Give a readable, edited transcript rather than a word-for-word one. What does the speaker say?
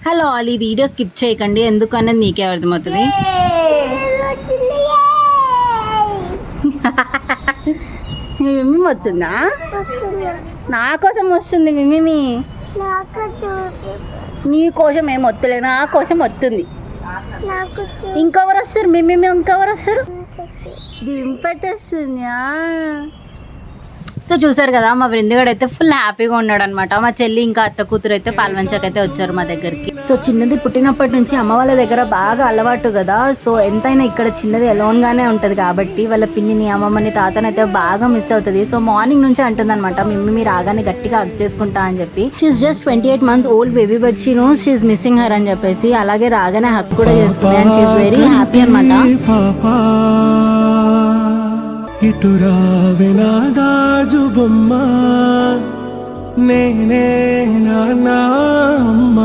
Hello all, ఈ video skip చేయకండి, ఎందుకనేది మీకే అర్థమవుతుంది. మిమ్మీ వస్తుందా? నా కోసం వస్తుంది మిమ్మీ. నీ కోసం ఏం వస్తలే, నా కోసం వస్తుంది. ఇంకెవరు వస్తారు మిమ్మీ? ఇంకెవరు వస్తారు? దింపేస్తుంది. సో చూసారు కదా, మా బృందిగాడు అయితే ఫుల్ హ్యాపీగా ఉన్నాడు అనమాట. మా చెల్లి ఇంకా అత్త కూతురు అయితే పాల్వంచకి అయితే వచ్చారు మా దగ్గరికి. సో చిన్నది పుట్టినప్పటి నుంచి అమ్మ వాళ్ళ దగ్గర బాగా అలవాటు కదా. సో ఎంతైనా ఇక్కడ చిన్నది అలోన్ గానే ఉంటది కాబట్టి వాళ్ళ పిన్నిని, అమ్మమ్మని, తాతని అయితే బాగా మిస్ అవుతుంది. సో మార్నింగ్ నుంచి అంటుంది అనమాట, మీరు రాగానే గట్టిగా హగ్ చేసుకుంటా అని చెప్పి. She's just 28 months old baby, but she knows she's missing her అని చెప్పేసి. అలాగే రాగానే హగ్ కూడా చేసుకుంది అండ్ షీఈస్ వెరీ హ్యాపీ అనమాట. ఇటురా వినాగాజు బొమ్మ, నేనే నా అమ్మ.